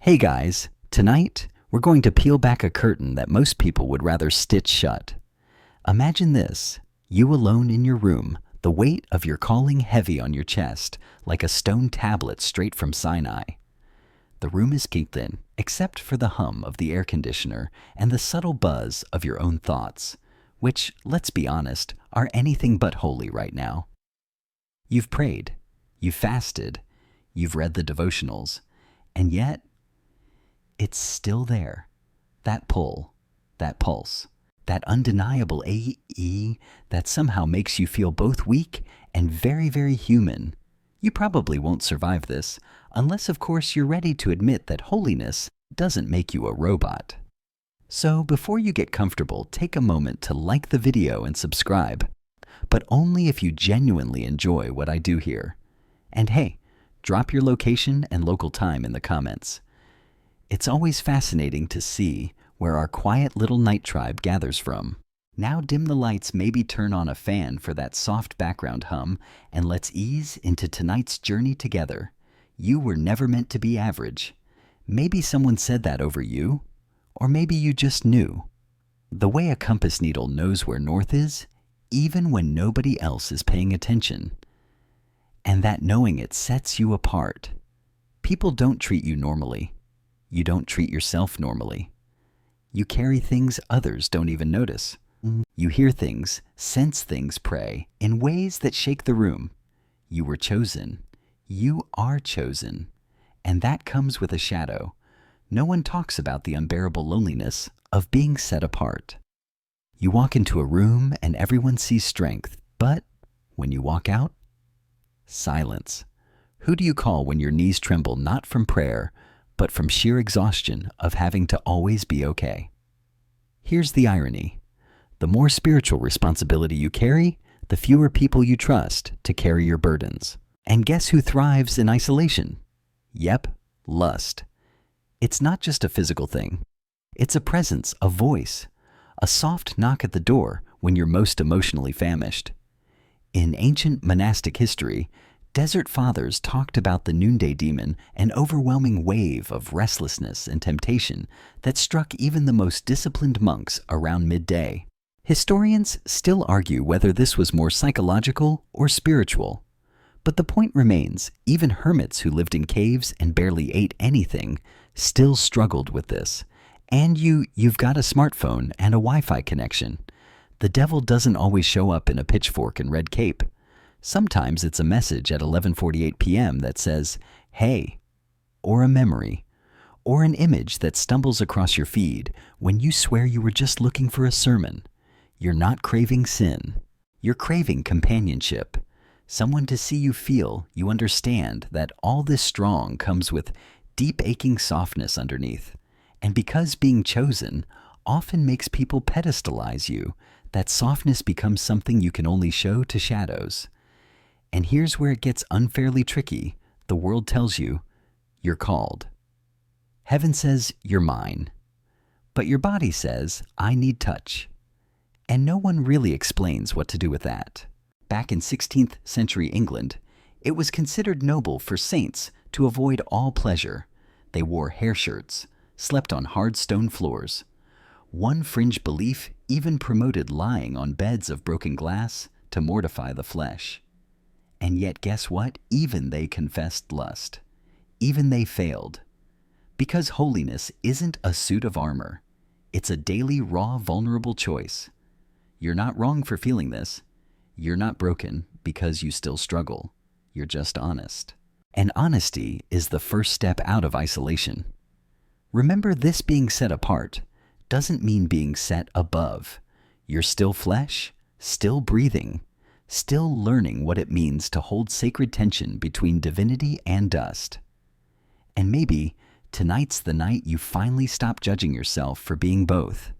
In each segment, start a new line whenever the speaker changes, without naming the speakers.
Hey guys, tonight we're going to peel back a curtain that most people would rather stitch shut. Imagine this, you alone in your room, the weight of your calling heavy on your chest, like a stone tablet straight from Sinai. The room is thin, except for the hum of the air conditioner and the subtle buzz of your own thoughts, which, let's be honest, are anything but holy right now. You've prayed, you've fasted, you've read the devotionals, and yet, it's still there. That pull, that pulse, that undeniable AE that somehow makes you feel both weak and very, very human. You probably won't survive this, unless of course you're ready to admit that holiness doesn't make you a robot. So before you get comfortable, take a moment to like the video and subscribe, but only if you genuinely enjoy what I do here. And hey, drop your location and local time in the comments. It's always fascinating to see where our quiet little night tribe gathers from. Now dim the lights, maybe turn on a fan for that soft background hum, and let's ease into tonight's journey together. You were never meant to be average. Maybe someone said that over you, or maybe you just knew. The way a compass needle knows where north is, even when nobody else is paying attention. And that knowing it sets you apart. People don't treat you normally. You don't treat yourself normally. You carry things others don't even notice. You hear things, sense things, pray, in ways that shake the room. You were chosen. You are chosen. And that comes with a shadow. No one talks about the unbearable loneliness of being set apart. You walk into a room and everyone sees strength, but when you walk out, silence. Who do you call when your knees tremble not from prayer, but from sheer exhaustion of having to always be okay? Here's the irony. The more spiritual responsibility you carry, the fewer people you trust to carry your burdens. And guess who thrives in isolation? Yep, lust. It's not just a physical thing. It's a presence, a voice, a soft knock at the door when you're most emotionally famished. In ancient monastic history, desert fathers talked about the noonday demon, an overwhelming wave of restlessness and temptation that struck even the most disciplined monks around midday. Historians still argue whether this was more psychological or spiritual. But the point remains, even hermits who lived in caves and barely ate anything still struggled with this. And you've got a smartphone and a Wi-Fi connection. The devil doesn't always show up in a pitchfork and red cape. Sometimes it's a message at 11:48 p.m. that says, hey, or a memory, or an image that stumbles across your feed when you swear you were just looking for a sermon. You're not craving sin. You're craving companionship. Someone to see you feel you understand that all this strong comes with deep aching softness underneath. And because being chosen often makes people pedestalize you, that softness becomes something you can only show to shadows. And here's where it gets unfairly tricky. The world tells you, you're called. Heaven says, you're mine. But your body says, I need touch. And no one really explains what to do with that. Back in 16th century England, it was considered noble for saints to avoid all pleasure. They wore hair shirts, slept on hard stone floors. One fringe belief even promoted lying on beds of broken glass to mortify the flesh. And yet guess what? Even they confessed lust. Even they failed. Because holiness isn't a suit of armor. It's a daily, raw, vulnerable choice. You're not wrong for feeling this. You're not broken because you still struggle. You're just honest. And honesty is the first step out of isolation. Remember, this being set apart doesn't mean being set above. You're still flesh, still breathing, still learning what it means to hold sacred tension between divinity and dust. And maybe tonight's the night you finally stop judging yourself for being both.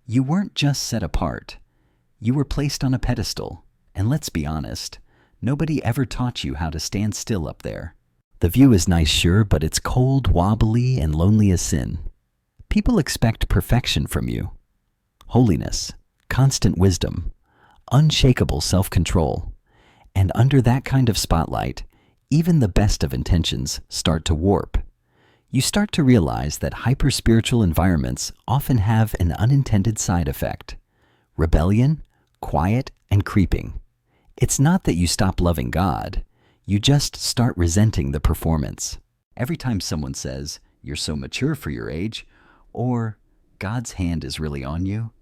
You weren't just set apart. You were placed on a pedestal, and let's be honest, nobody ever taught you how to stand still up there. The view is nice, sure, but it's cold, wobbly, and lonely as sin. People expect perfection from you. Holiness, constant wisdom, unshakable self-control. And under that kind of spotlight, even the best of intentions start to warp. you start to realize that hyper-spiritual environments often have an unintended side effect: rebellion, quiet, and creeping. It's not that you stop loving God, you just start resenting the performance. Every time someone says, "You're so mature for your age," or "God's hand is really on you,"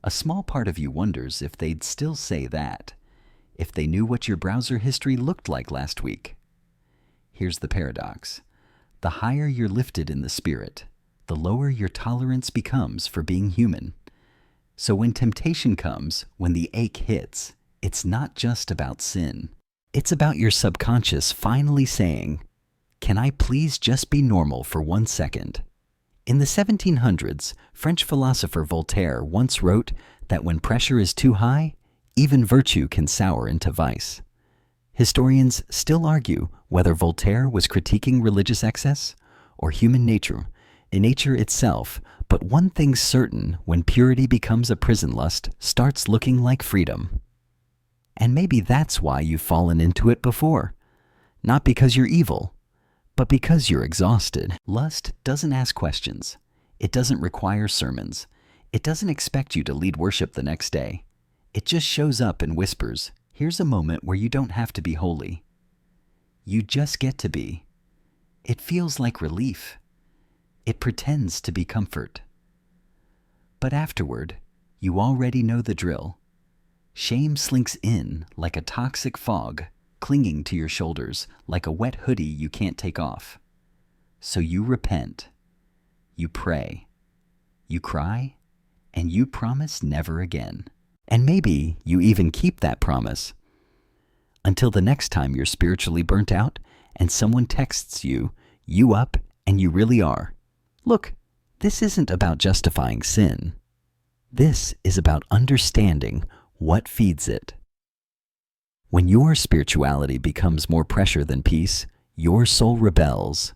a small part of you wonders if they'd still say that, if they knew what your browser history looked like last week. Here's the paradox. The higher you're lifted in the spirit, the lower your tolerance becomes for being human. So when temptation comes, when the ache hits, it's not just about sin. It's about your subconscious finally saying, "Can I please just be normal for 1 second?" In the 1700s, French philosopher Voltaire once wrote that when pressure is too high, even virtue can sour into vice. Historians still argue whether Voltaire was critiquing religious excess or human nature, in nature itself, but one thing's certain: when purity becomes a prison, lust starts looking like freedom. And maybe that's why you've fallen into it before. Not because you're evil, but because you're exhausted. Lust doesn't ask questions. It doesn't require sermons. It doesn't expect you to lead worship the next day. It just shows up and whispers, "Here's a moment where you don't have to be holy. You just get to be." It feels like relief. It pretends to be comfort. But afterward, you already know the drill. Shame slinks in like a toxic fog, clinging to your shoulders like a wet hoodie you can't take off. So you repent, you pray, you cry, and you promise never again. And maybe you even keep that promise until the next time you're spiritually burnt out and someone texts you, "You up," and you really are. Look, this isn't about justifying sin. This is about understanding what feeds it. When your spirituality becomes more pressure than peace, your soul rebels.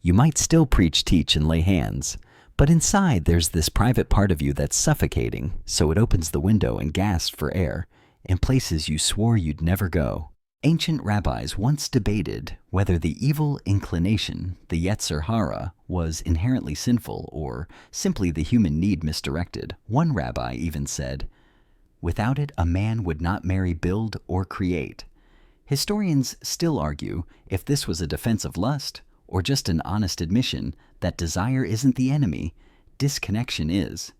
You might still preach, teach, and lay hands, but inside there's this private part of you that's suffocating, so it opens the window and gasps for air in places you swore you'd never go. Ancient rabbis once debated whether the evil inclination, the Yetzer Hara, was inherently sinful or simply the human need misdirected. One rabbi even said, "Without it, a man would not marry, build, or create." Historians still argue if this was a defense of lust or just an honest admission that desire isn't the enemy, disconnection is.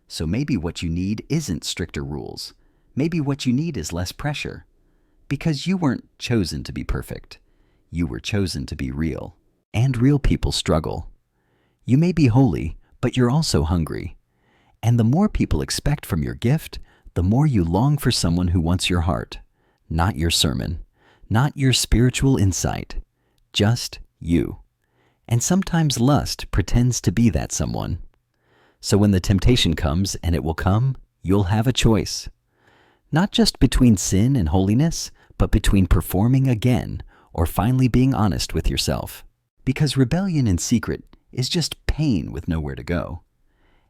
So maybe what you need isn't stricter rules. Maybe what you need is less pressure. Because you weren't chosen to be perfect. You were chosen to be real. And real people struggle. You may be holy, but you're also hungry. And the more people expect from your gift, the more you long for someone who wants your heart. Not your sermon. Not your spiritual insight. Just you. And sometimes lust pretends to be that someone. So when the temptation comes, and it will come, you'll have a choice. Not just between sin and holiness, but between performing again or finally being honest with yourself. Because rebellion in secret is just pain with nowhere to go.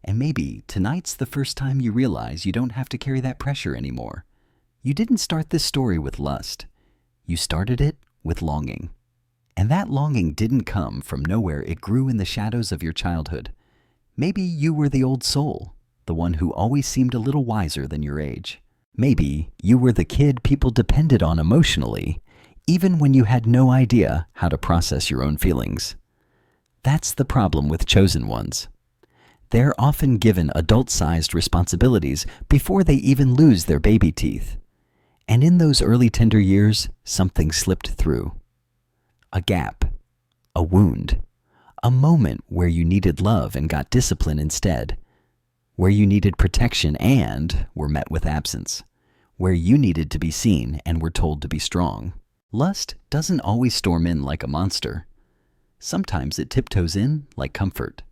And maybe tonight's the first time you realize you don't have to carry that pressure anymore. You didn't start this story with lust. You started it with longing. And that longing didn't come from nowhere. It grew in the shadows of your childhood. Maybe you were the old soul, the one who always seemed a little wiser than your age. Maybe you were the kid people depended on emotionally, even when you had no idea how to process your own feelings. That's the problem with chosen ones. They're often given adult-sized responsibilities before they even lose their baby teeth. And in those early tender years, something slipped through. A gap, a wound, a moment where you needed love and got discipline instead, where you needed protection and were met with absence, where you needed to be seen and were told to be strong. Lust doesn't always storm in like a monster. Sometimes it tiptoes in like comfort,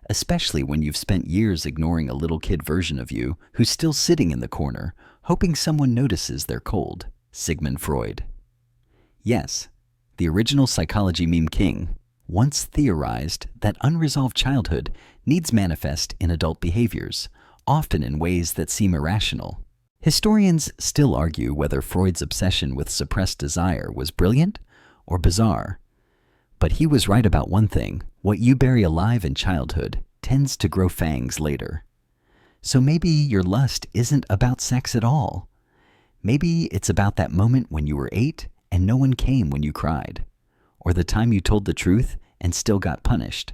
especially when you've spent years ignoring a little kid version of you who's still sitting in the corner, hoping someone notices they're cold. Sigmund Freud. Yes, the original psychology meme king once theorized that unresolved childhood needs manifest in adult behaviors, often in ways that seem irrational. Historians still argue whether Freud's obsession with suppressed desire was brilliant or bizarre. But he was right about one thing: what you bury alive in childhood tends to grow fangs later. So maybe your lust isn't about sex at all. Maybe it's about that moment when you were 8 and no one came when you cried, or the time you told the truth and still got punished,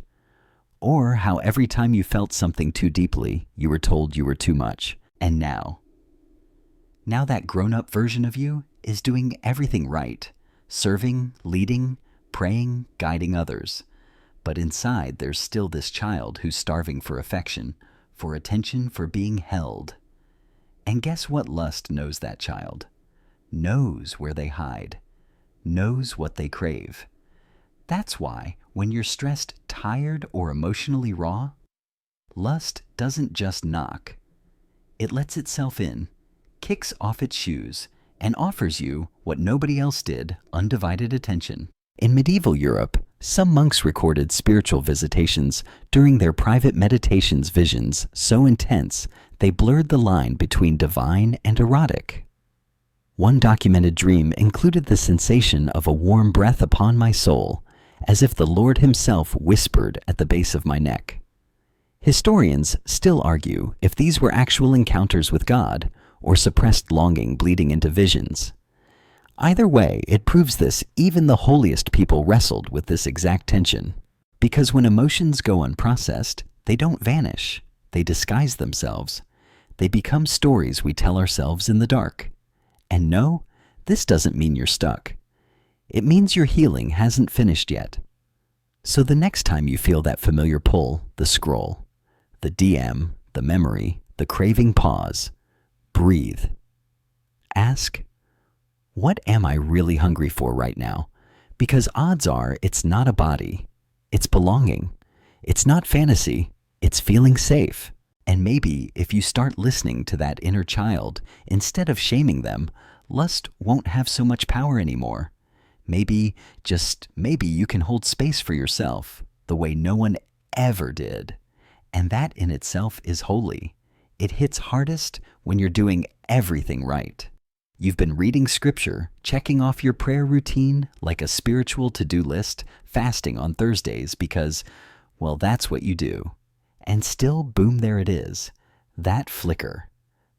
or how every time you felt something too deeply, you were told you were too much. And now that grown-up version of you is doing everything right, serving, leading, praying, guiding others. But inside, there's still this child who's starving for affection, for attention, for being held. And guess what lust knows that child? Knows where they hide, knows what they crave. That's why, when you're stressed, tired, or emotionally raw, lust doesn't just knock. It lets itself in, kicks off its shoes, and offers you what nobody else did: undivided attention. In medieval Europe, some monks recorded spiritual visitations during their private meditations, visions so intense they blurred the line between divine and erotic. One documented dream included the sensation of a warm breath upon my soul, as if the Lord himself whispered at the base of my neck. Historians still argue if these were actual encounters with God or suppressed longing bleeding into visions. Either way, it proves this: even the holiest people wrestled with this exact tension. Because when emotions go unprocessed, they don't vanish. They disguise themselves. They become stories we tell ourselves in the dark. And no, this doesn't mean you're stuck. It means your healing hasn't finished yet. So the next time you feel that familiar pull, the scroll, the DM, the memory, the craving, pause, breathe. Ask, what am I really hungry for right now? Because odds are it's not a body, it's belonging. It's not fantasy, it's feeling safe. And maybe if you start listening to that inner child instead of shaming them, lust won't have so much power anymore. Maybe, just maybe, you can hold space for yourself the way no one ever did. And that in itself is holy. It hits hardest when you're doing everything right. You've been reading scripture, checking off your prayer routine like a spiritual to-do list, fasting on Thursdays because, well, that's what you do. And still, boom, there it is. That flicker,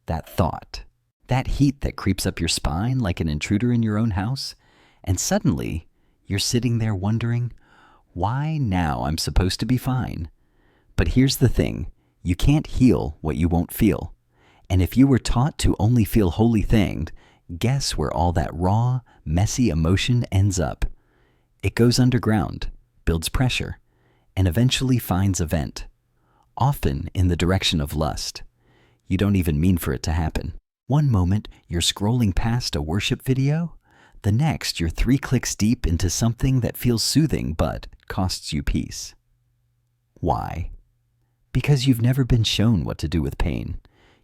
that thought, that heat that creeps up your spine like an intruder in your own house. And suddenly, you're sitting there wondering, why now I'm supposed to be fine? But here's the thing, you can't heal what you won't feel. And if you were taught to only feel holy things, guess where all that raw, messy emotion ends up? It goes underground, builds pressure, and eventually finds a vent. Often in the direction of lust. You don't even mean for it to happen. One moment, you're scrolling past a worship video. The next, you're 3 clicks deep into something that feels soothing but costs you peace. Why? Because you've never been shown what to do with pain.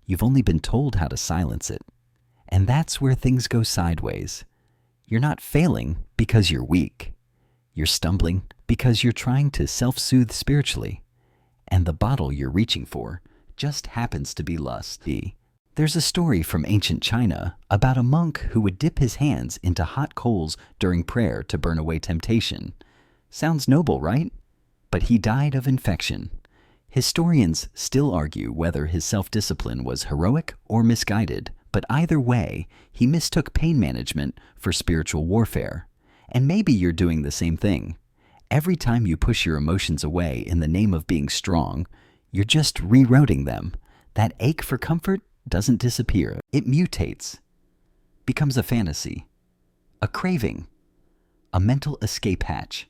You've only been told how to silence it. And that's where things go sideways. You're not failing because you're weak. You're stumbling because you're trying to self-soothe spiritually. And the bottle you're reaching for just happens to be lust. There's a story from ancient China about a monk who would dip his hands into hot coals during prayer to burn away temptation. Sounds noble, right? But he died of infection. Historians still argue whether his self-discipline was heroic or misguided, but either way, he mistook pain management for spiritual warfare. And maybe you're doing the same thing. Every time you push your emotions away in the name of being strong, you're just rerouting them. That ache for comfort doesn't disappear. It mutates, becomes a fantasy, a craving, a mental escape hatch.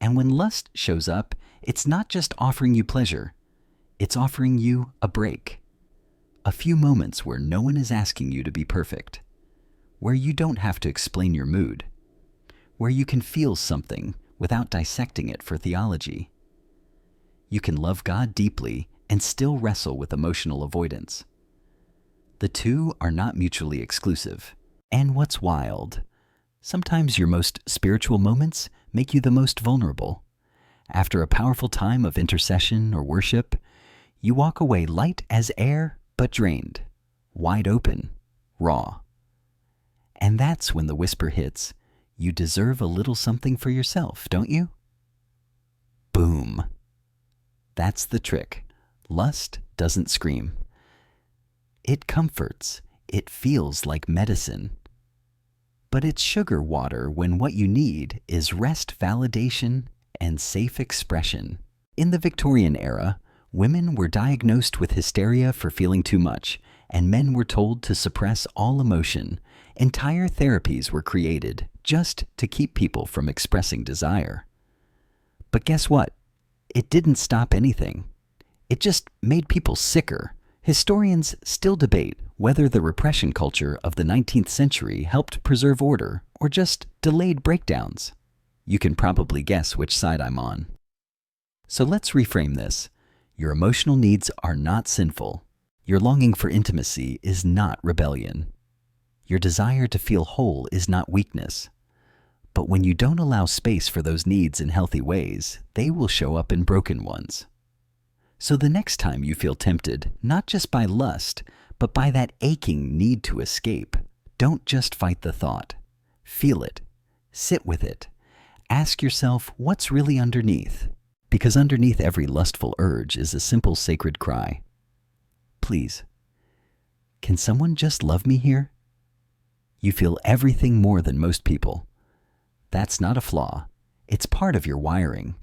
And when lust shows up, it's not just offering you pleasure, it's offering you a break. A few moments where no one is asking you to be perfect, where you don't have to explain your mood, where you can feel something without dissecting it for theology. You can love God deeply and still wrestle with emotional avoidance. The two are not mutually exclusive. And what's wild? Sometimes your most spiritual moments make you the most vulnerable. After a powerful time of intercession or worship, you walk away light as air but drained, wide open, raw. And that's when the whisper hits. You deserve a little something for yourself, don't you? Boom. That's the trick. Lust doesn't scream. It comforts. It feels like medicine. But it's sugar water when what you need is rest, validation, and safe expression. In the Victorian era, women were diagnosed with hysteria for feeling too much, and men were told to suppress all emotion. Entire therapies were created just to keep people from expressing desire. But guess what? It didn't stop anything. It just made people sicker. Historians still debate whether the repression culture of the 19th century helped preserve order or just delayed breakdowns. You can probably guess which side I'm on. So let's reframe this. Your emotional needs are not sinful. Your longing for intimacy is not rebellion. Your desire to feel whole is not weakness. But when you don't allow space for those needs in healthy ways, they will show up in broken ones. So the next time you feel tempted, not just by lust, but by that aching need to escape, don't just fight the thought. Feel it. Sit with it. Ask yourself what's really underneath. Because underneath every lustful urge is a simple sacred cry. Please, can someone just love me here? You feel everything more than most people. That's not a flaw. It's part of your wiring.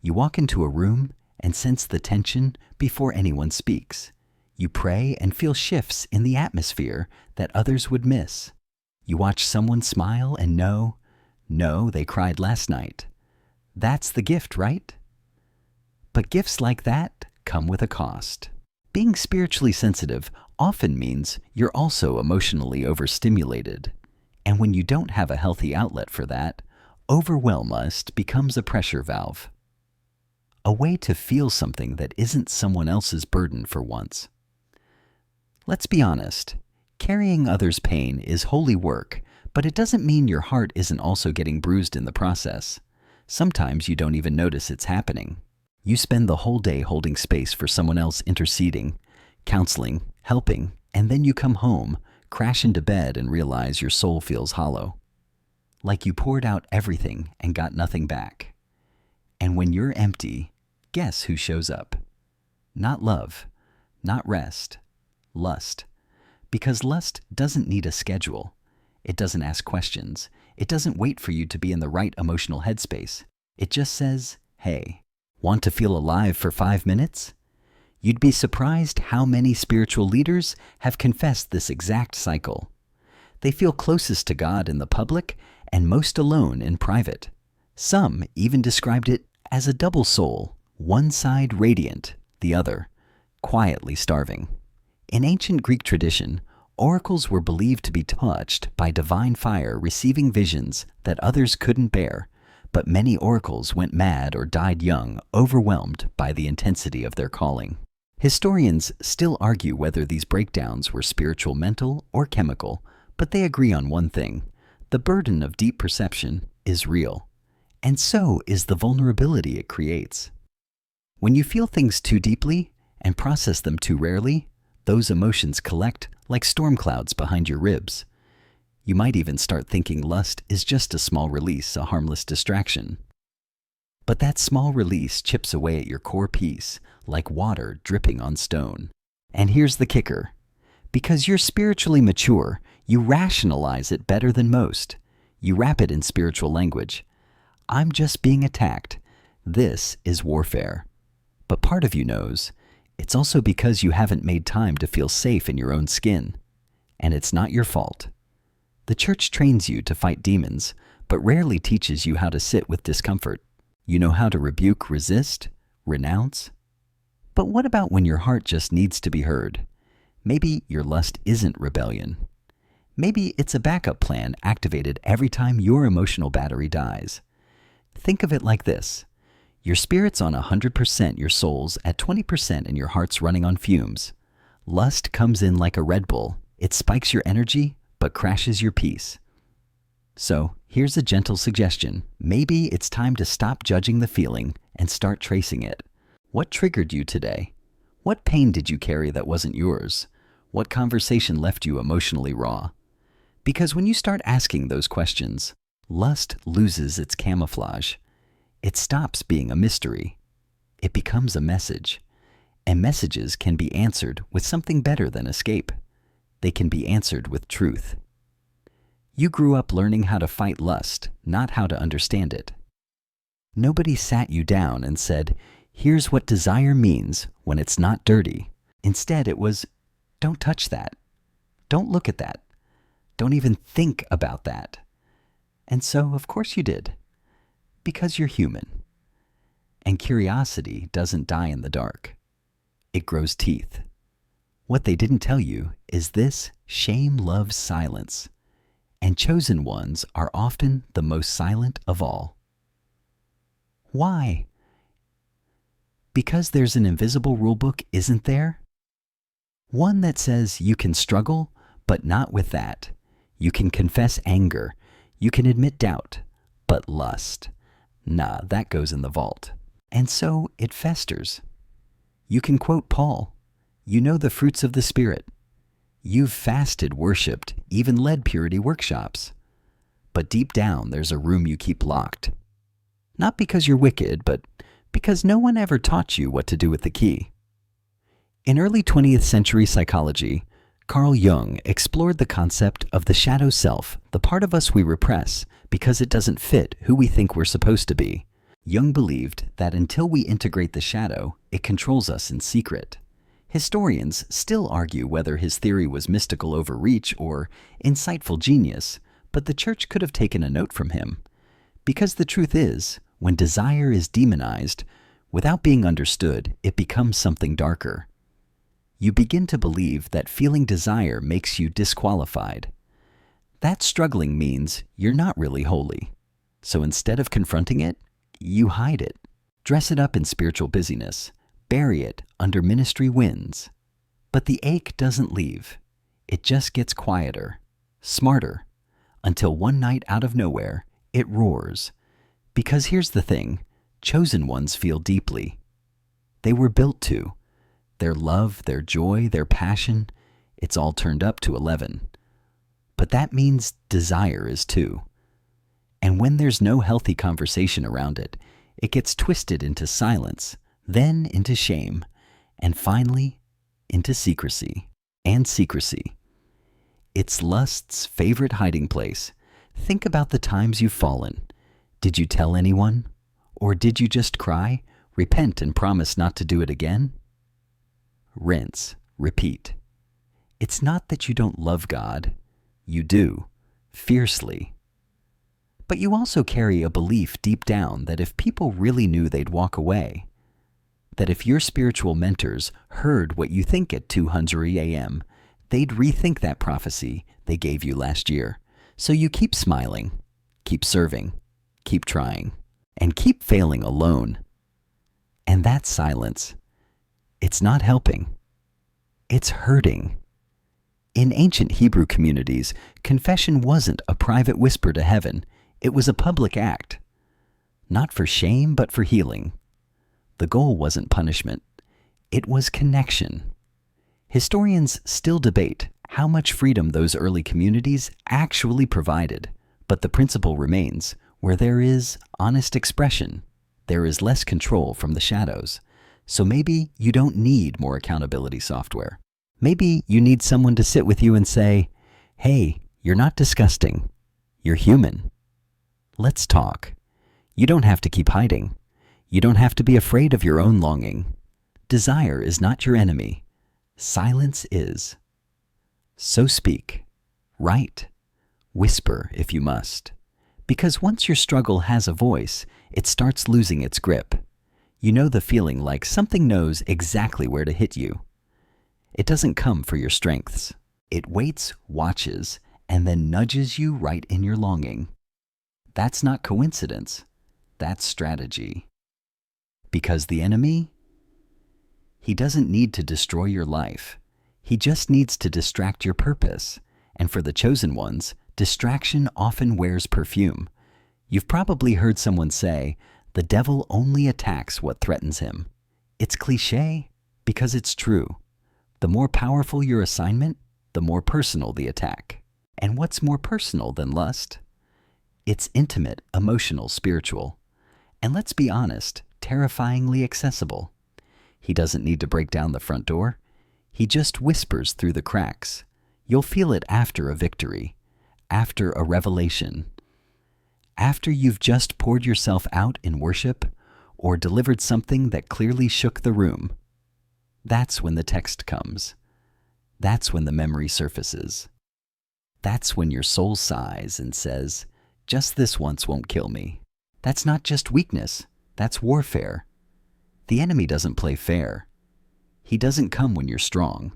You walk into a room and sense the tension before anyone speaks. You pray and feel shifts in the atmosphere that others would miss. You watch someone smile and know, no, they cried last night. That's the gift, right? But gifts like that come with a cost. Being spiritually sensitive often means you're also emotionally overstimulated. And when you don't have a healthy outlet for that, overwhelmust becomes a pressure valve. A way to feel something that isn't someone else's burden for once. Let's be honest, carrying others' pain is holy work, but it doesn't mean your heart isn't also getting bruised in the process. Sometimes you don't even notice it's happening. You spend the whole day holding space for someone else, interceding, counseling, helping, and then you come home, crash into bed and realize your soul feels hollow. Like you poured out everything and got nothing back. And when you're empty, guess who shows up? Not love, not rest, lust. Because lust doesn't need a schedule. It doesn't ask questions. It doesn't wait for you to be in the right emotional headspace. It just says, hey, want to feel alive for 5 minutes? You'd be surprised how many spiritual leaders have confessed this exact cycle. They feel closest to God in the public and most alone in private. Some even described it as a double soul, one side radiant, the other quietly starving. In ancient Greek tradition, oracles were believed to be touched by divine fire, receiving visions that others couldn't bear. But many oracles went mad or died young, overwhelmed by the intensity of their calling. Historians still argue whether these breakdowns were spiritual, mental, or chemical, but they agree on one thing. The burden of deep perception is real, and so is the vulnerability it creates. When you feel things too deeply and process them too rarely, those emotions collect like storm clouds behind your ribs. You might even start thinking lust is just a small release, a harmless distraction. But that small release chips away at your core peace, like water dripping on stone. And here's the kicker. Because you're spiritually mature, you rationalize it better than most. You wrap it in spiritual language. I'm just being attacked. This is warfare. But part of you knows, it's also because you haven't made time to feel safe in your own skin. And it's not your fault. The church trains you to fight demons, but rarely teaches you how to sit with discomfort. You know how to rebuke, resist, renounce. But what about when your heart just needs to be heard? Maybe your lust isn't rebellion. Maybe it's a backup plan activated every time your emotional battery dies. Think of it like this. Your spirit's on 100%, your soul's at 20%, and your heart's running on fumes. Lust comes in like a Red Bull. It spikes your energy, but crashes your peace. So, here's a gentle suggestion. Maybe it's time to stop judging the feeling and start tracing it. What triggered you today? What pain did you carry that wasn't yours? What conversation left you emotionally raw? Because when you start asking those questions, Lust loses its camouflage. It stops being a mystery. It becomes a message. And messages can be answered with something better than escape. They can be answered with truth. You grew up learning how to fight lust, not how to understand it. Nobody sat you down and said, "Here's what desire means when it's not dirty." Instead, it was, "Don't touch that. Don't look at that. Don't even think about that." And so, of course you did. Because you're human. And curiosity doesn't die in the dark. It grows teeth. What they didn't tell you is this: shame loves silence. And chosen ones are often the most silent of all. Why? Because there's an invisible rulebook, isn't there? One that says you can struggle, but not with that. You can confess anger. You can admit doubt. But lust, nah, that goes in the vault. And so it festers. You can quote Paul. You know the fruits of the Spirit. You've fasted, worshipped, even led purity workshops. But deep down, there's a room you keep locked. Not because you're wicked, but because no one ever taught you what to do with the key. In early 20th century psychology, Carl Jung explored the concept of the shadow self, the part of us we repress because it doesn't fit who we think we're supposed to be. Jung believed that until we integrate the shadow, it controls us in secret. Historians still argue whether his theory was mystical overreach or insightful genius, but the church could have taken a note from him. Because the truth is, when desire is demonized, without being understood, it becomes something darker. You begin to believe that feeling desire makes you disqualified. That struggling means you're not really holy. So instead of confronting it, you hide it. Dress it up in spiritual busyness. Bury it under ministry winds. But the ache doesn't leave. It just gets quieter, smarter, until one night out of nowhere, it roars. Because here's the thing, chosen ones feel deeply. They were built to. Their love, their joy, their passion, it's all turned up to 11. But that means desire is too. And when there's no healthy conversation around it, it gets twisted into silence, then into shame, and finally into secrecy. And secrecy. It's lust's favorite hiding place. Think about the times you've fallen. Did you tell anyone? Or did you just cry, repent, and promise not to do it again? Rinse, repeat. It's not that you don't love God. You do, fiercely. But you also carry a belief deep down that if people really knew, they'd walk away. That if your spiritual mentors heard what you think at 2:00 a.m., they'd rethink that prophecy they gave you last year. So you keep smiling, keep serving, keep trying, and keep failing alone. And that silence, it's not helping. It's hurting. In ancient Hebrew communities, confession wasn't a private whisper to heaven. It was a public act. Not for shame, but for healing. The goal wasn't punishment. It was connection. Historians still debate how much freedom those early communities actually provided, but the principle remains: where there is honest expression, there is less control from the shadows. So maybe you don't need more accountability software. Maybe you need someone to sit with you and say, "Hey, you're not disgusting. You're human. Let's talk." You don't have to keep hiding. You don't have to be afraid of your own longing. Desire is not your enemy. Silence is. So speak, write, whisper if you must. Because once your struggle has a voice, it starts losing its grip. You know the feeling like something knows exactly where to hit you. It doesn't come for your strengths. It waits, watches, and then nudges you right in your longing. That's not coincidence. That's strategy. Because the enemy, he doesn't need to destroy your life. He just needs to distract your purpose. And for the chosen ones, distraction often wears perfume. You've probably heard someone say, "The devil only attacks what threatens him." It's cliché because it's true. The more powerful your assignment, the more personal the attack. And what's more personal than lust? It's intimate, emotional, spiritual. And let's be honest, terrifyingly accessible. He doesn't need to break down the front door. He just whispers through the cracks. You'll feel it after a victory, after a revelation, after you've just poured yourself out in worship or delivered something that clearly shook the room. That's when the text comes. That's when the memory surfaces. That's when your soul sighs and says, just this once won't kill me. That's not just weakness, that's warfare. The enemy doesn't play fair. He doesn't come when you're strong.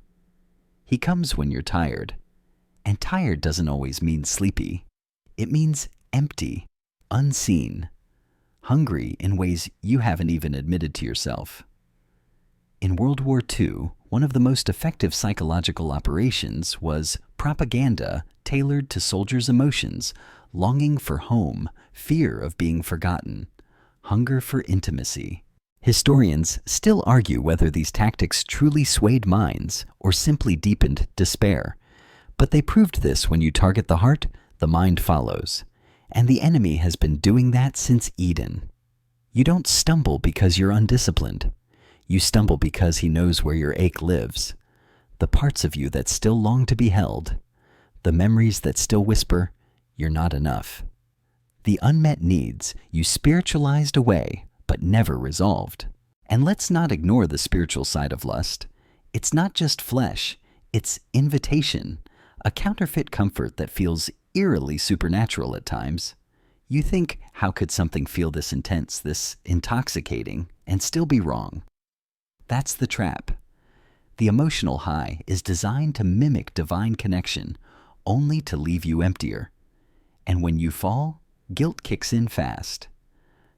He comes when you're tired. And tired doesn't always mean sleepy. It means empty, unseen, hungry in ways you haven't even admitted to yourself. In World War II, one of the most effective psychological operations was propaganda tailored to soldiers' emotions, longing for home, fear of being forgotten, hunger for intimacy. Historians still argue whether these tactics truly swayed minds or simply deepened despair. But they proved this: when you target the heart, the mind follows. And the enemy has been doing that since Eden. You don't stumble because you're undisciplined. You stumble because he knows where your ache lives. The parts of you that still long to be held. The memories that still whisper, you're not enough. The unmet needs you spiritualized away, but never resolved. And let's not ignore the spiritual side of lust. It's not just flesh, it's invitation, a counterfeit comfort that feels eerily supernatural at times. You think, how could something feel this intense, this intoxicating, and still be wrong? That's the trap. The emotional high is designed to mimic divine connection, only to leave you emptier. And when you fall, guilt kicks in fast.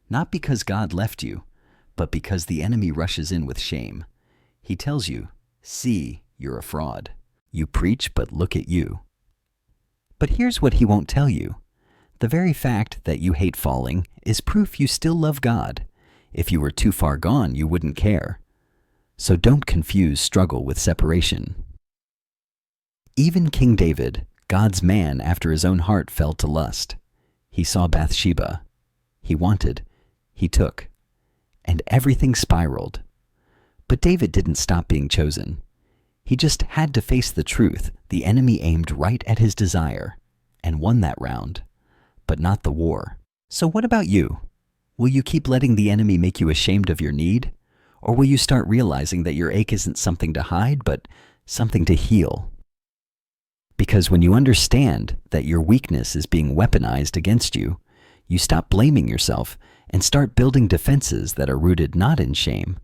Not because God left you, but because the enemy rushes in with shame. He tells you, see, you're a fraud. You preach, but look at you. But here's what he won't tell you. The very fact that you hate falling is proof you still love God. If you were too far gone, you wouldn't care. So don't confuse struggle with separation. Even King David, God's man after his own heart, fell to lust. He saw Bathsheba. He wanted. He took. And everything spiraled. But David didn't stop being chosen. He just had to face the truth. The enemy aimed right at his desire and won that round, but not the war. So what about you? Will you keep letting the enemy make you ashamed of your need? Or will you start realizing that your ache isn't something to hide, but something to heal? Because when you understand that your weakness is being weaponized against you, you stop blaming yourself and start building defenses that are rooted not in shame,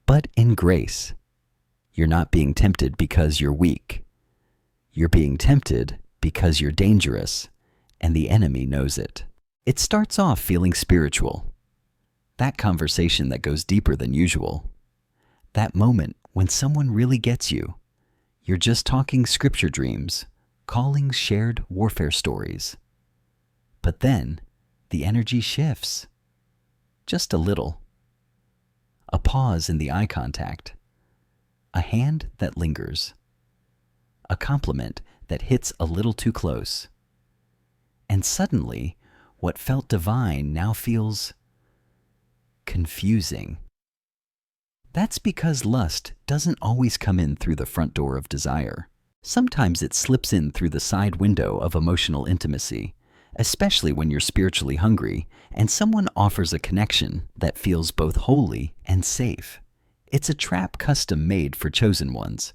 but in grace. You're not being tempted because you're weak. You're being tempted because you're dangerous, and the enemy knows it. It starts off feeling spiritual. That conversation that goes deeper than usual. That moment when someone really gets you. You're just talking scripture dreams, calling shared warfare stories. But then, the energy shifts. Just a little. A pause in the eye contact. A hand that lingers. A compliment that hits a little too close. And suddenly, what felt divine now feels confusing. That's because lust doesn't always come in through the front door of desire. Sometimes it slips in through the side window of emotional intimacy, especially when you're spiritually hungry and someone offers a connection that feels both holy and safe. It's a trap custom made for chosen ones.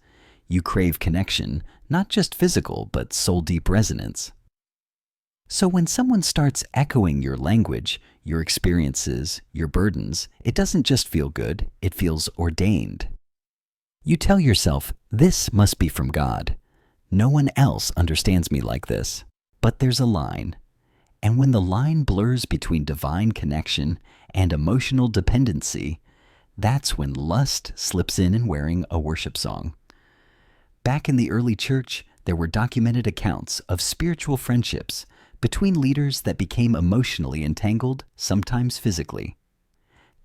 You crave connection, not just physical, but soul-deep resonance. So when someone starts echoing your language, your experiences, your burdens, it doesn't just feel good, it feels ordained. You tell yourself, this must be from God. No one else understands me like this. But there's a line. And when the line blurs between divine connection and emotional dependency, that's when lust slips in wearing a worship song. Back in the early church, there were documented accounts of spiritual friendships between leaders that became emotionally entangled, sometimes physically.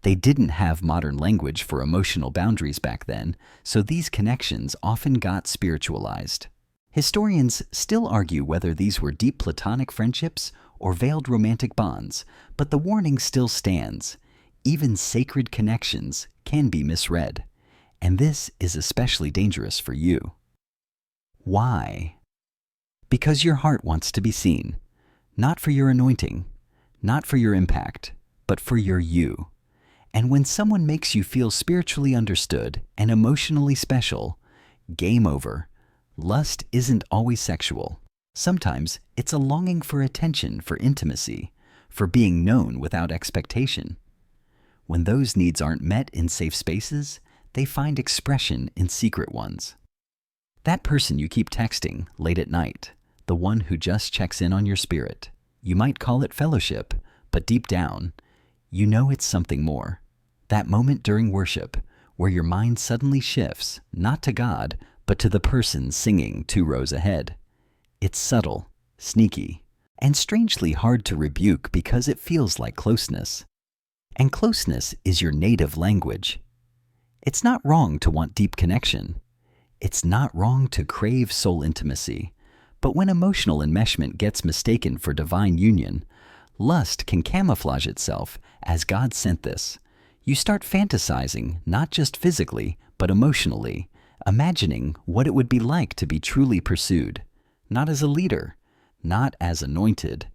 They didn't have modern language for emotional boundaries back then, so these connections often got spiritualized. Historians still argue whether these were deep platonic friendships or veiled romantic bonds, but the warning still stands. Even sacred connections can be misread, and this is especially dangerous for you. Why? Because your heart wants to be seen, not for your anointing, not for your impact, but for your you. And when someone makes you feel spiritually understood and emotionally special, game over. Lust isn't always sexual. Sometimes it's a longing for attention, for intimacy, for being known without expectation. When those needs aren't met in safe spaces, they find expression in secret ones. That person you keep texting late at night, the one who just checks in on your spirit. You might call it fellowship, but deep down, you know it's something more. That moment during worship where your mind suddenly shifts, not to God, but to the person singing 2 rows ahead. It's subtle, sneaky, and strangely hard to rebuke because it feels like closeness. And closeness is your native language. It's not wrong to want deep connection. It's not wrong to crave soul intimacy. But when emotional enmeshment gets mistaken for divine union, lust can camouflage itself as God sent this. You start fantasizing, not just physically, but emotionally, imagining what it would be like to be truly pursued, not as a leader, not as anointed,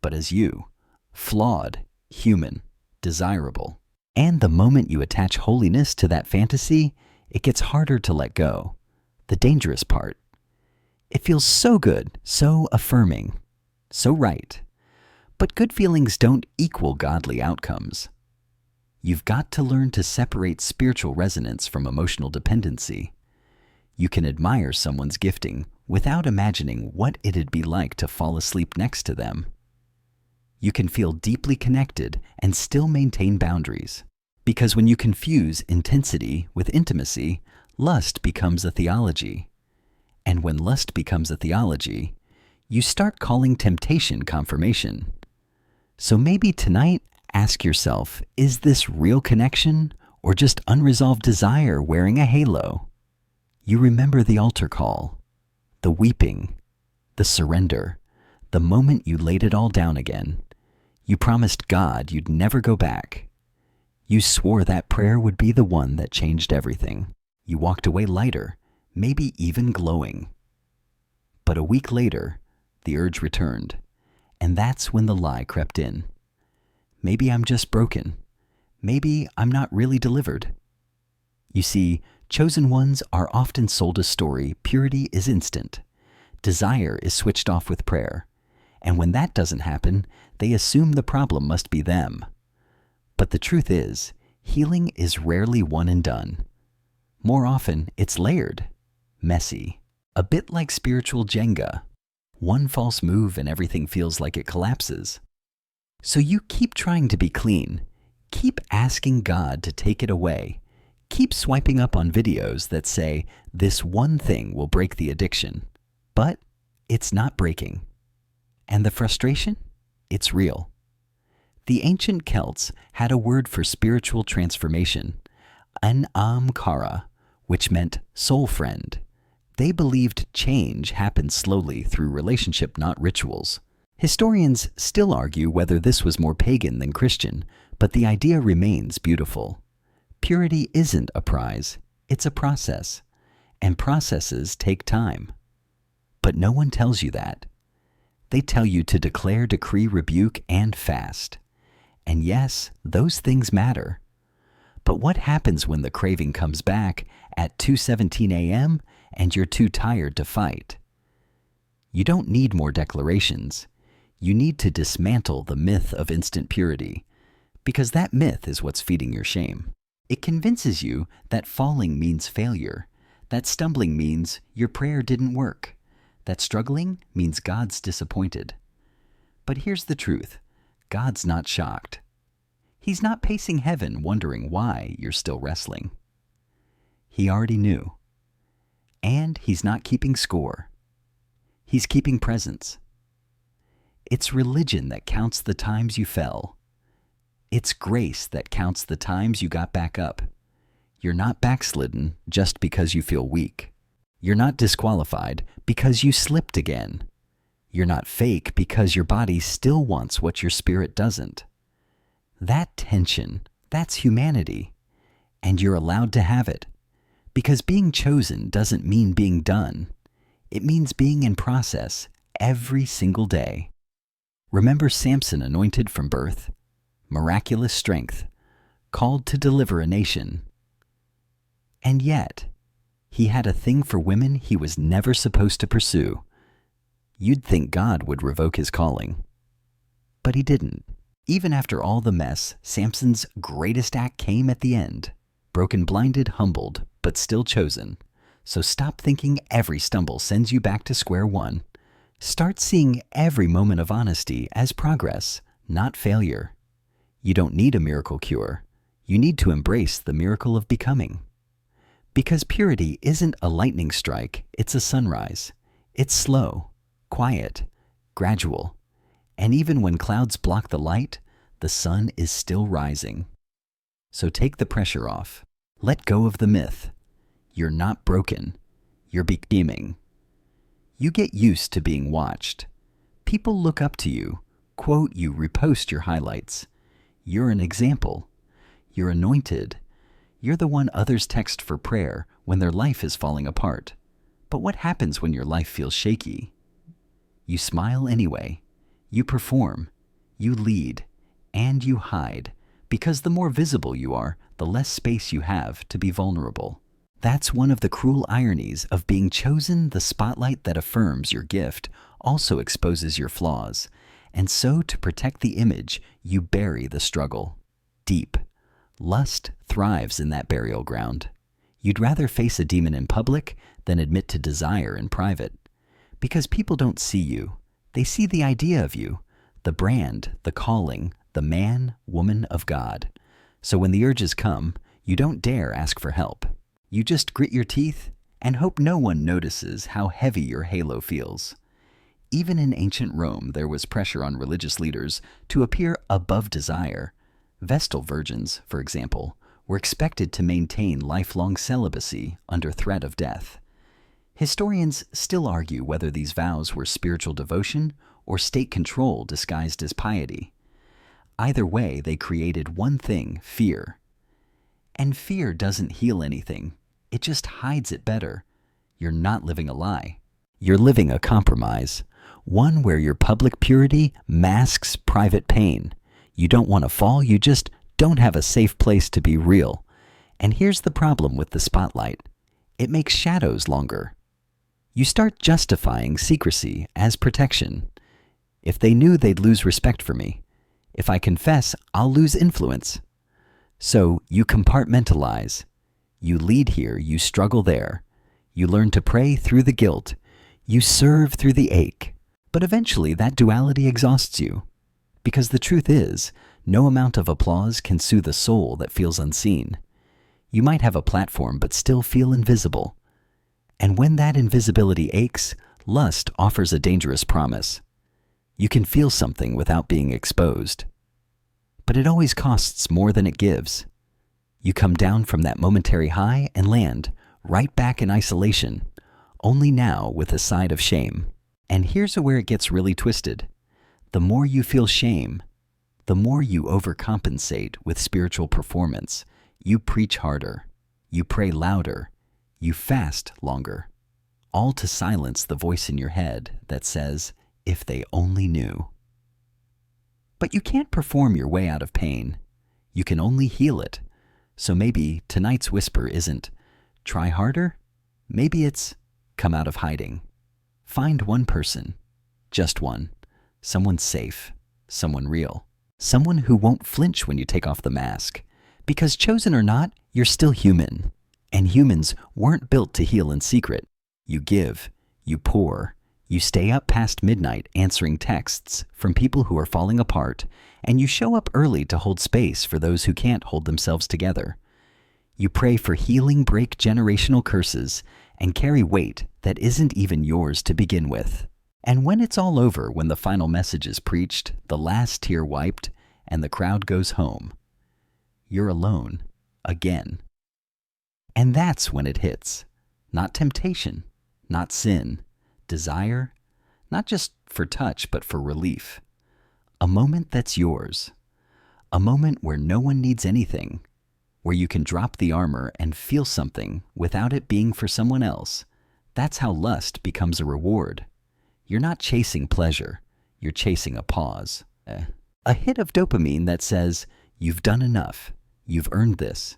but as you, flawed, human, desirable. And the moment you attach holiness to that fantasy, it gets harder to let go. The dangerous part. It feels so good, so affirming, so right. But good feelings don't equal godly outcomes. You've got to learn to separate spiritual resonance from emotional dependency. You can admire someone's gifting without imagining what it'd be like to fall asleep next to them. You can feel deeply connected and still maintain boundaries. Because when you confuse intensity with intimacy, lust becomes a theology. And when lust becomes a theology, you start calling temptation confirmation. So maybe tonight, ask yourself, is this real connection or just unresolved desire wearing a halo? You remember the altar call, the weeping, the surrender, the moment you laid it all down again. You promised God you'd never go back. You swore that prayer would be the one that changed everything. You walked away lighter, maybe even glowing. But a week later, the urge returned, and that's when the lie crept in. Maybe I'm just broken. Maybe I'm not really delivered. You see, chosen ones are often sold a story purity is instant. Desire is switched off with prayer. And when that doesn't happen, they assume the problem must be them. But the truth is, healing is rarely one and done. More often, it's layered, messy, a bit like spiritual Jenga. One false move and everything feels like it collapses. So you keep trying to be clean. Keep asking God to take it away. Keep swiping up on videos that say, this one thing will break the addiction. But it's not breaking. And the frustration? It's real. The ancient Celts had a word for spiritual transformation, an amkara, which meant soul friend. They believed change happened slowly through relationship, not rituals. Historians still argue whether this was more pagan than Christian, but the idea remains beautiful. Purity isn't a prize, it's a process, and processes take time. But no one tells you that. They tell you to declare, decree, rebuke, and fast. And yes, those things matter. But what happens when the craving comes back at 2:17 a.m. and you're too tired to fight? You don't need more declarations. You need to dismantle the myth of instant purity, because that myth is what's feeding your shame. It convinces you that falling means failure, that stumbling means your prayer didn't work, that struggling means God's disappointed. But here's the truth. God's not shocked. He's not pacing heaven wondering why you're still wrestling. He already knew. And he's not keeping score. He's keeping presence. It's religion that counts the times you fell. It's grace that counts the times you got back up. You're not backslidden just because you feel weak. You're not disqualified because you slipped again. You're not fake because your body still wants what your spirit doesn't. That tension, that's humanity. And you're allowed to have it. Because being chosen doesn't mean being done. It means being in process every single day. Remember Samson, anointed from birth, miraculous strength, called to deliver a nation. And yet, he had a thing for women he was never supposed to pursue. You'd think God would revoke his calling. But he didn't. Even after all the mess, Samson's greatest act came at the end. Broken, blinded, humbled, but still chosen. So stop thinking every stumble sends you back to square one. Start seeing every moment of honesty as progress, not failure. You don't need a miracle cure. You need to embrace the miracle of becoming. Because purity isn't a lightning strike, it's a sunrise. It's slow, quiet, gradual. And even when clouds block the light, the sun is still rising. So take the pressure off. Let go of the myth. You're not broken. You're becoming. You get used to being watched. People look up to you, quote you, repost your highlights. You're an example. You're anointed. You're the one others text for prayer when their life is falling apart. But what happens when your life feels shaky? You smile anyway. You perform. You lead. And you hide. Because the more visible you are, the less space you have to be vulnerable. That's one of the cruel ironies of being chosen. The spotlight that affirms your gift also exposes your flaws. And so, to protect the image, you bury the struggle. Deep. Lust thrives in that burial ground. You'd rather face a demon in public than admit to desire in private. Because people don't see you. They see the idea of you, the brand, the calling, the man, woman of God. So when the urges come, you don't dare ask for help. You just grit your teeth and hope no one notices how heavy your halo feels. Even in ancient Rome, there was pressure on religious leaders to appear above desire. Vestal virgins, for example, were expected to maintain lifelong celibacy under threat of death. Historians still argue whether these vows were spiritual devotion or state control disguised as piety. Either way, they created one thing: fear. And fear doesn't heal anything. It just hides it better. You're not living a lie. You're living a compromise. One where your public purity masks private pain. You don't want to fall, you just don't have a safe place to be real. And here's the problem with the spotlight. It makes shadows longer. You start justifying secrecy as protection. If they knew, they'd lose respect for me. If I confess, I'll lose influence. So you compartmentalize. You lead here, you struggle there. You learn to pray through the guilt. You serve through the ache. But eventually that duality exhausts you. Because the truth is, no amount of applause can soothe a soul that feels unseen. You might have a platform but still feel invisible. And when that invisibility aches, lust offers a dangerous promise. You can feel something without being exposed. But it always costs more than it gives. You come down from that momentary high and land right back in isolation, only now with a side of shame. And here's where it gets really twisted. The more you feel shame, the more you overcompensate with spiritual performance. You preach harder, you pray louder, you fast longer, all to silence the voice in your head that says, if they only knew. But you can't perform your way out of pain. You can only heal it. So maybe tonight's whisper isn't, try harder. Maybe it's, come out of hiding. Find one person, just one. Someone safe, someone real, someone who won't flinch when you take off the mask. Because chosen or not, you're still human. And humans weren't built to heal in secret. You give, you pour, you stay up past midnight answering texts from people who are falling apart, and you show up early to hold space for those who can't hold themselves together. You pray for healing, break generational curses, and carry weight that isn't even yours to begin with. And when it's all over, when the final message is preached, the last tear wiped, and the crowd goes home, you're alone again. And that's when it hits. Not temptation, not sin, desire, not just for touch, but for relief. A moment that's yours. A moment where no one needs anything, where you can drop the armor and feel something without it being for someone else. That's how lust becomes a reward. You're not chasing pleasure, you're chasing a pause. A hit of dopamine that says, you've done enough, you've earned this.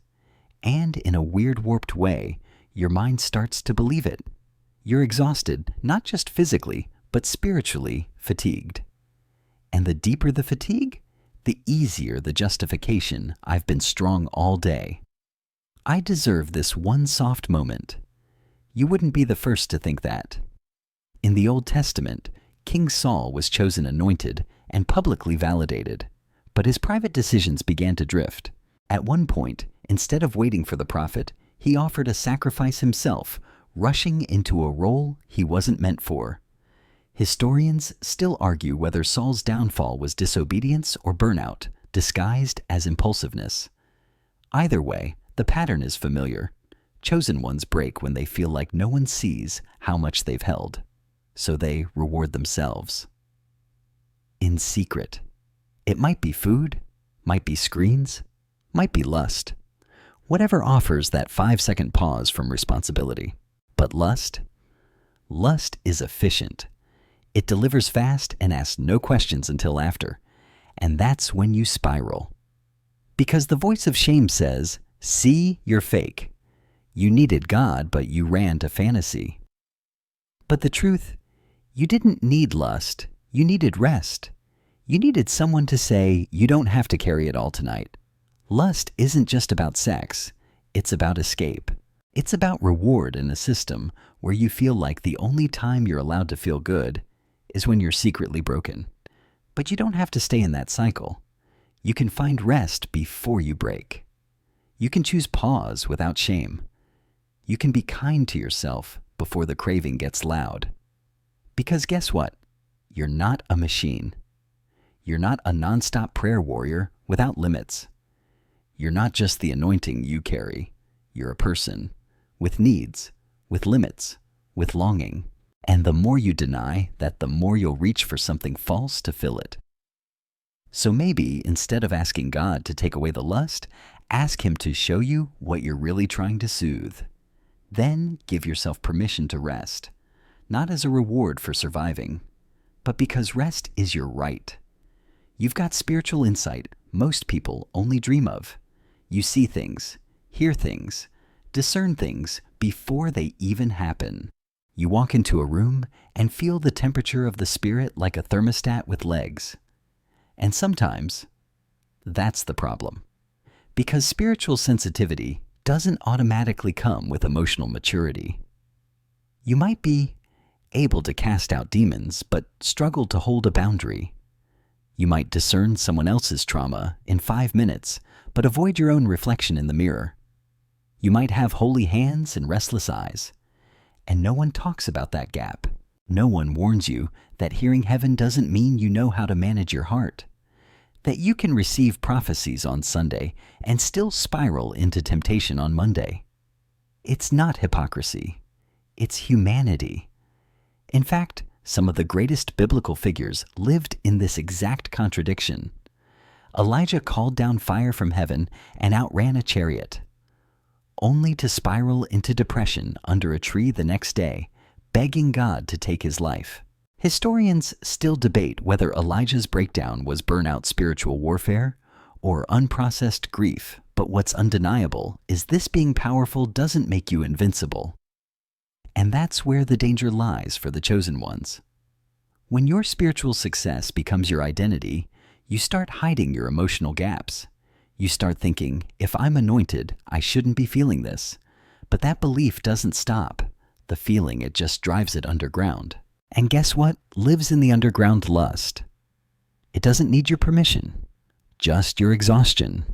And in a weird, warped way, your mind starts to believe it. You're exhausted, not just physically, but spiritually fatigued. And the deeper the fatigue, the easier the justification, I've been strong all day. I deserve this one soft moment. You wouldn't be the first to think that. In the Old Testament, King Saul was chosen anointed and publicly validated, but his private decisions began to drift. At one point, instead of waiting for the prophet, he offered a sacrifice himself, rushing into a role he wasn't meant for. Historians still argue whether Saul's downfall was disobedience or burnout, disguised as impulsiveness. Either way, the pattern is familiar. Chosen ones break when they feel like no one sees how much they've held, so they reward themselves. In secret. It might be food, might be screens, might be lust. Whatever offers that 5-second pause from responsibility. But lust? Lust is efficient. It delivers fast and asks no questions until after. And that's when you spiral. Because the voice of shame says, see, you're fake. You needed God, but you ran to fantasy. But the truth, you didn't need lust. You needed rest. You needed someone to say, you don't have to carry it all tonight. Lust isn't just about sex. It's about escape. It's about reward in a system where you feel like the only time you're allowed to feel good is when you're secretly broken. But you don't have to stay in that cycle. You can find rest before you break. You can choose pause without shame. You can be kind to yourself before the craving gets loud. Because guess what? You're not a machine. You're not a nonstop prayer warrior without limits. You're not just the anointing you carry. You're a person with needs, with limits, with longing. And the more you deny that, the more you'll reach for something false to fill it. So maybe instead of asking God to take away the lust, ask Him to show you what you're really trying to soothe. Then give yourself permission to rest, not as a reward for surviving, but because rest is your right. You've got spiritual insight most people only dream of. You see things, hear things, discern things before they even happen. You walk into a room and feel the temperature of the spirit like a thermostat with legs. And sometimes, that's the problem. Because spiritual sensitivity doesn't automatically come with emotional maturity. You might be able to cast out demons, but struggle to hold a boundary. You might discern someone else's trauma in 5 minutes, but avoid your own reflection in the mirror. You might have holy hands and restless eyes. And no one talks about that gap. No one warns you that hearing heaven doesn't mean you know how to manage your heart. That you can receive prophecies on Sunday and still spiral into temptation on Monday. It's not hypocrisy. It's humanity. In fact, some of the greatest biblical figures lived in this exact contradiction. Elijah called down fire from heaven and outran a chariot, only to spiral into depression under a tree the next day, begging God to take his life. Historians still debate whether Elijah's breakdown was burnout spiritual warfare or unprocessed grief, but what's undeniable is this being powerful doesn't make you invincible. And that's where the danger lies for the chosen ones. When your spiritual success becomes your identity, you start hiding your emotional gaps. You start thinking, if I'm anointed, I shouldn't be feeling this. But that belief doesn't stop. The feeling, it just drives it underground. And guess what lives in the underground lust? It doesn't need your permission, just your exhaustion,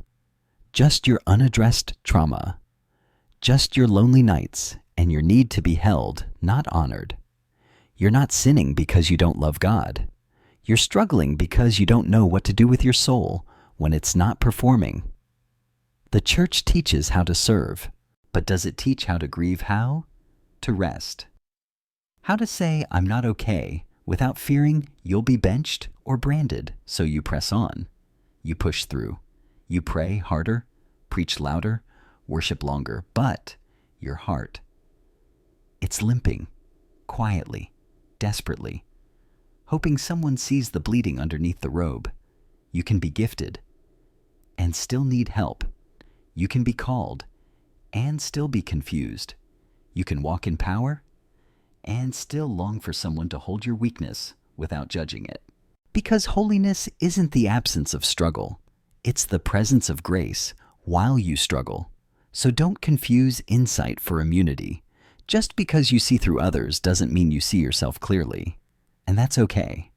just your unaddressed trauma, just your lonely nights and your need to be held, not honored. You're not sinning because you don't love God. You're struggling because you don't know what to do with your soul when it's not performing. The church teaches how to serve, but does it teach how to grieve? How? To rest. How to say, I'm not okay, Without fearing you'll be benched or branded, so you press on. You push through. You pray harder, preach louder, worship longer, but your heart, it's limping, quietly, desperately, hoping someone sees the bleeding underneath the robe. You can be gifted and still need help. You can be called and still be confused. You can walk in power and still long for someone to hold your weakness without judging it. Because holiness isn't the absence of struggle, it's the presence of grace while you struggle. So don't confuse insight for immunity. Just because you see through others doesn't mean you see yourself clearly. And that's okay.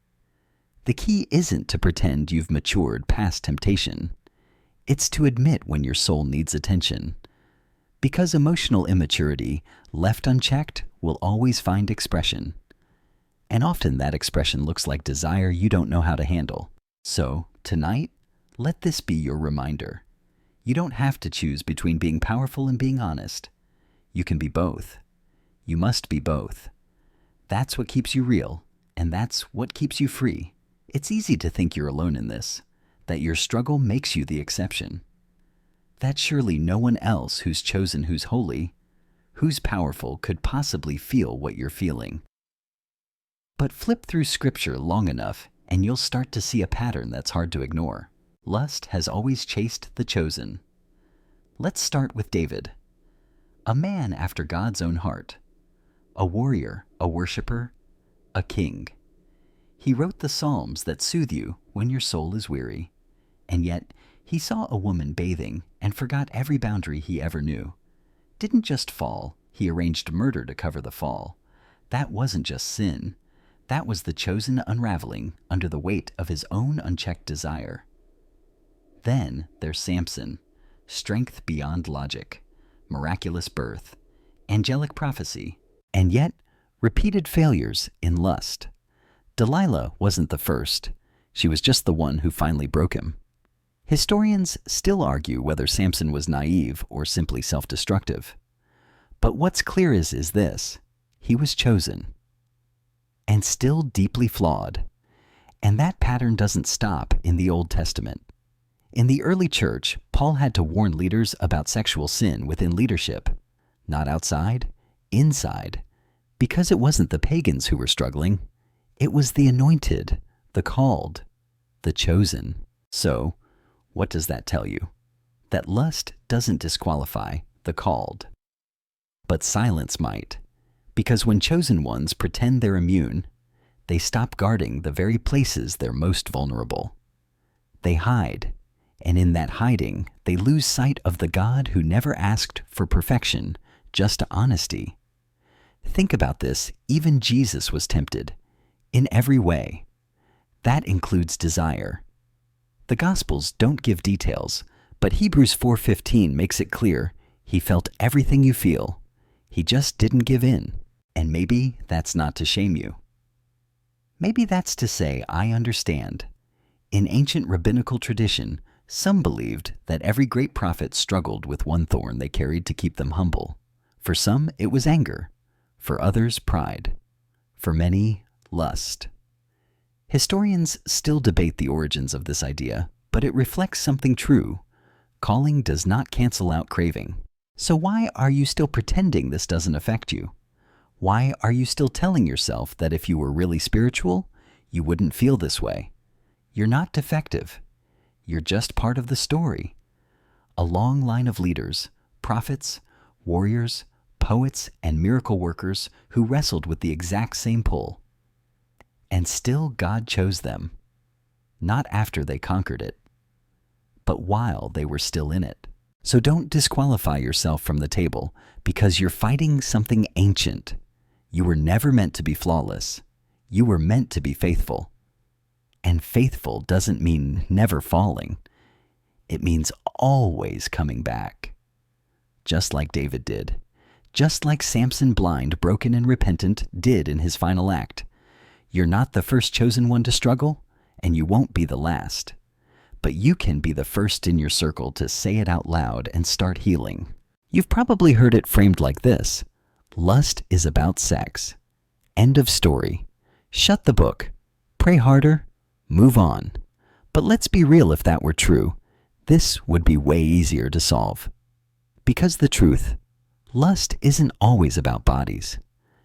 The key isn't to pretend you've matured past temptation. It's to admit when your soul needs attention. Because emotional immaturity, left unchecked, will always find expression. And often that expression looks like desire you don't know how to handle. So, tonight, let this be your reminder. You don't have to choose between being powerful and being honest. You can be both. You must be both. That's what keeps you real, and that's what keeps you free. It's easy to think you're alone in this, that your struggle makes you the exception. That surely no one else who's chosen who's holy, who's powerful, could possibly feel what you're feeling. But flip through Scripture long enough, and you'll start to see a pattern that's hard to ignore. Lust has always chased the chosen. Let's start with David, a man after God's own heart, a warrior, a worshiper, a king. He wrote the Psalms that soothe you when your soul is weary, and yet he saw a woman bathing and forgot every boundary he ever knew. Didn't just fall, he arranged murder to cover the fall. That wasn't just sin. That was the chosen unraveling under the weight of his own unchecked desire. Then there's Samson, strength beyond logic, miraculous birth, angelic prophecy, and yet repeated failures in lust. Delilah wasn't the first. She was just the one who finally broke him. Historians still argue whether Samson was naive or simply self-destructive. But what's clear is this: he was chosen and still deeply flawed. And that pattern doesn't stop in the Old Testament. In the early church, Paul had to warn leaders about sexual sin within leadership, not outside, inside, because it wasn't the pagans who were struggling. It was the anointed, the called, the chosen. So, what does that tell you? That lust doesn't disqualify the called. But silence might, because when chosen ones pretend they're immune, they stop guarding the very places they're most vulnerable. They hide, and in that hiding, they lose sight of the God who never asked for perfection, just honesty. Think about this: even Jesus was tempted, in every way. That includes desire. The Gospels don't give details, but Hebrews 4:15 makes it clear he felt everything you feel. He just didn't give in. And maybe that's not to shame you. Maybe that's to say, I understand. In ancient rabbinical tradition, some believed that every great prophet struggled with one thorn they carried to keep them humble. For some, it was anger. For others, pride. For many, lust. Historians still debate the origins of this idea, but it reflects something true. Calling does not cancel out craving. So why are you still pretending this doesn't affect you? Why are you still telling yourself that if you were really spiritual, you wouldn't feel this way? You're not defective. You're just part of the story. A long line of leaders, prophets, warriors, poets, and miracle workers who wrestled with the exact same pull. And still God chose them, not after they conquered it, but while they were still in it. So don't disqualify yourself from the table because you're fighting something ancient. You were never meant to be flawless. You were meant to be faithful. And faithful doesn't mean never falling. It means always coming back. Just like David did. Just like Samson, blind, broken, and repentant, did in his final act. You're not the first chosen one to struggle, and you won't be the last. But you can be the first in your circle to say it out loud and start healing. You've probably heard it framed like this: lust is about sex. End of story. Shut the book. Pray harder. Move on. But let's be real, if that were true, this would be way easier to solve. Because the truth, lust isn't always about bodies.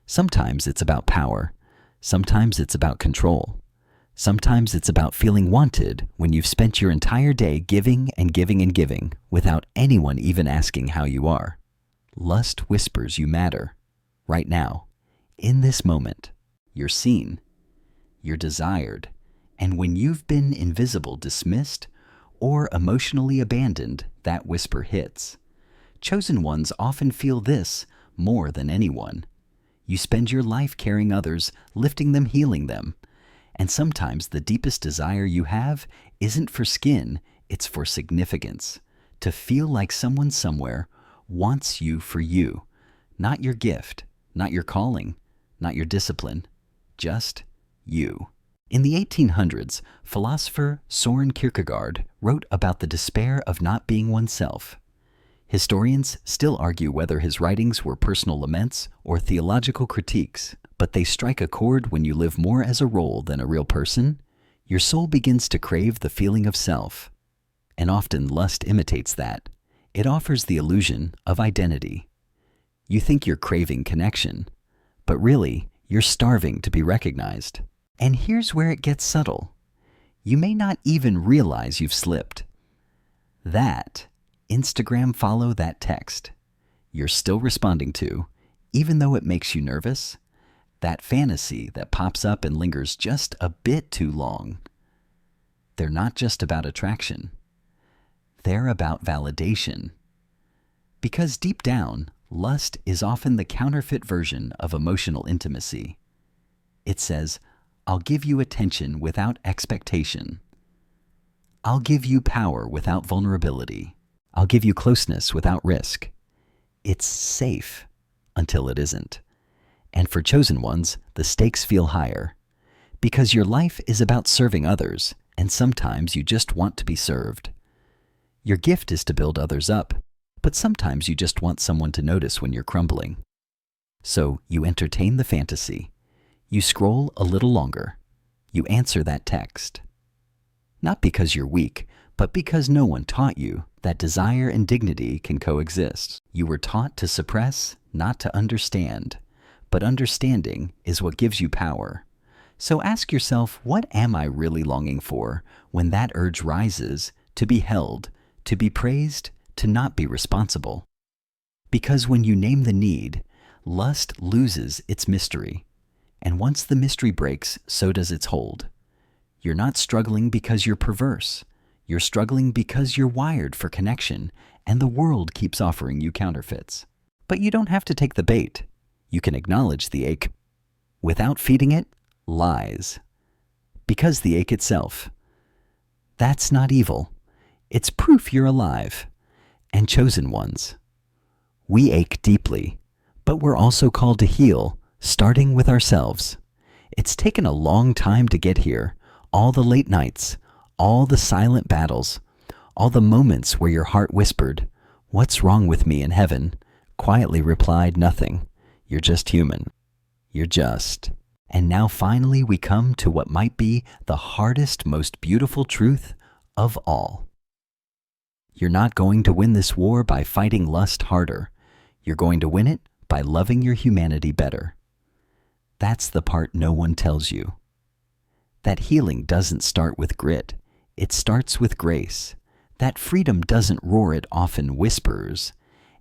Sometimes it's about power. Sometimes it's about control. Sometimes it's about feeling wanted when you've spent your entire day giving and giving and giving without anyone even asking how you are. Lust whispers you matter. Right now, in this moment, you're seen, you're desired, and when you've been invisible, dismissed, or emotionally abandoned, that whisper hits. Chosen ones often feel this more than anyone. You spend your life carrying others, lifting them, healing them. And sometimes the deepest desire you have isn't for skin, it's for significance. To feel like someone somewhere wants you for you. Not your gift, not your calling, not your discipline. Just you. In the 1800s, philosopher Soren Kierkegaard wrote about the despair of not being oneself. Historians still argue whether his writings were personal laments or theological critiques, but they strike a chord when you live more as a role than a real person. Your soul begins to crave the feeling of self, and often lust imitates that. It offers the illusion of identity. You think you're craving connection, but really, you're starving to be recognized. And here's where it gets subtle. You may not even realize you've slipped. That Instagram follow that text you're still responding to, even though it makes you nervous, that fantasy that pops up and lingers just a bit too long. They're not just about attraction. They're about validation. Because deep down, lust is often the counterfeit version of emotional intimacy. It says, I'll give you attention without expectation. I'll give you power without vulnerability. I'll give you closeness without risk. It's safe until it isn't. And for chosen ones, the stakes feel higher. Because your life is about serving others, and sometimes you just want to be served. Your gift is to build others up, but sometimes you just want someone to notice when you're crumbling. So you entertain the fantasy. You scroll a little longer. You answer that text. Not because you're weak, but because no one taught you that desire and dignity can coexist. You were taught to suppress, not to understand. But understanding is what gives you power. So ask yourself, what am I really longing for when that urge rises to be held, to be praised, to not be responsible? Because when you name the need, lust loses its mystery. And once the mystery breaks, so does its hold. You're not struggling because you're perverse. You're struggling because you're wired for connection, and the world keeps offering you counterfeits. But you don't have to take the bait. You can acknowledge the ache without feeding it lies. Because the ache itself, that's not evil. It's proof you're alive. And chosen ones, we ache deeply, but we're also called to heal, starting with ourselves. It's taken a long time to get here. All the late nights, all the silent battles, all the moments where your heart whispered, "What's wrong with me?" in heaven quietly replied, "Nothing. You're just human. You're just." And now finally we come to what might be the hardest, most beautiful truth of all. You're not going to win this war by fighting lust harder. You're going to win it by loving your humanity better. That's the part no one tells you. That healing doesn't start with grit. It starts with grace. That freedom doesn't roar, it often whispers.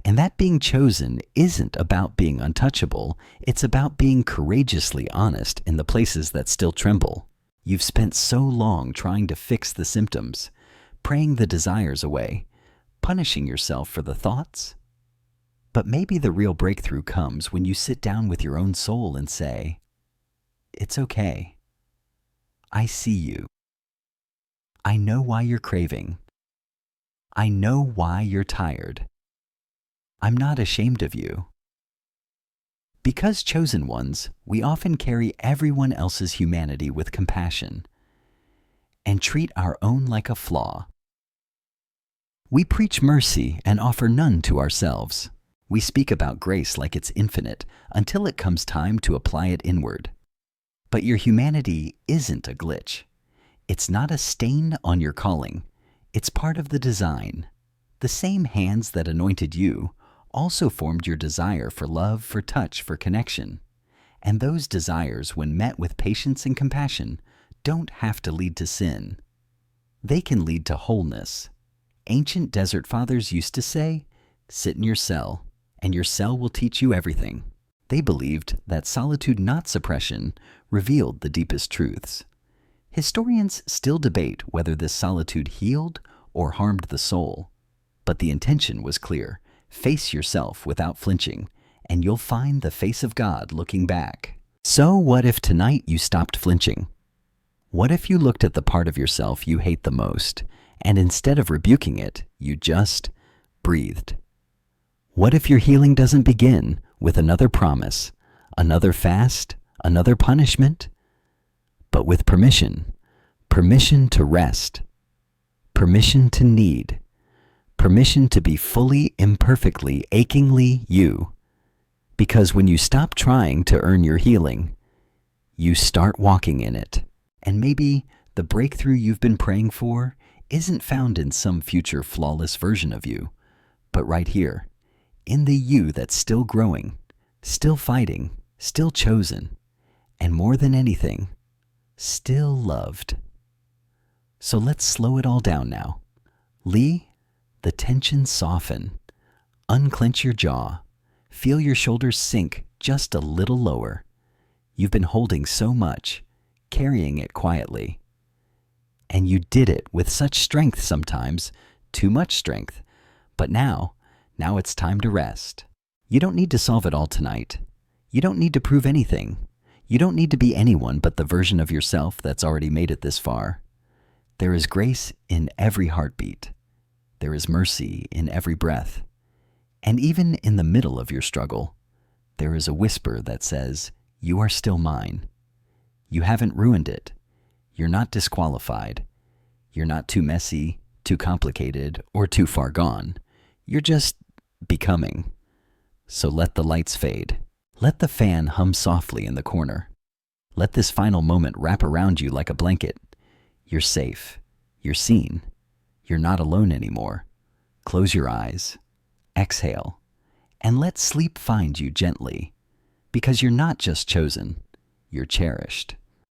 And that being chosen isn't about being untouchable. It's about being courageously honest in the places that still tremble. You've spent so long trying to fix the symptoms, praying the desires away, punishing yourself for the thoughts. But maybe the real breakthrough comes when you sit down with your own soul and say, "It's okay. I see you. I know why you're craving. I know why you're tired. I'm not ashamed of you." Because chosen ones, we often carry everyone else's humanity with compassion and treat our own like a flaw. We preach mercy and offer none to ourselves. We speak about grace like it's infinite until it comes time to apply it inward. But your humanity isn't a glitch. It's not a stain on your calling. It's part of the design. The same hands that anointed you also formed your desire for love, for touch, for connection. And those desires, when met with patience and compassion, don't have to lead to sin. They can lead to wholeness. Ancient desert fathers used to say, "Sit in your cell, and your cell will teach you everything." They believed that solitude, not suppression, revealed the deepest truths. Historians still debate whether this solitude healed or harmed the soul. But the intention was clear. Face yourself without flinching, and you'll find the face of God looking back. So what if tonight you stopped flinching? What if you looked at the part of yourself you hate the most, and instead of rebuking it, you just breathed? What if your healing doesn't begin with another promise, another fast, another punishment, but with permission? Permission to rest, permission to need, permission to be fully, imperfectly, achingly you. Because when you stop trying to earn your healing, you start walking in it. And maybe the breakthrough you've been praying for isn't found in some future flawless version of you, but right here, in the you that's still growing, still fighting, still chosen, and more than anything, still loved. So let's slow it all down now. Lee, the tension soften. Unclench your jaw. Feel your shoulders sink just a little lower. You've been holding so much, carrying it quietly. And you did it with such strength sometimes, too much strength. But now it's time to rest. You don't need to solve it all tonight. You don't need to prove anything. You don't need to be anyone but the version of yourself that's already made it this far. There is grace in every heartbeat. There is mercy in every breath. And even in the middle of your struggle, there is a whisper that says, "You are still mine." You haven't ruined it. You're not disqualified. You're not too messy, too complicated, or too far gone. You're just becoming. So let the lights fade. Let the fan hum softly in the corner. Let this final moment wrap around you like a blanket. You're safe. You're seen. You're not alone anymore. Close your eyes. Exhale. And let sleep find you gently. Because you're not just chosen. You're cherished.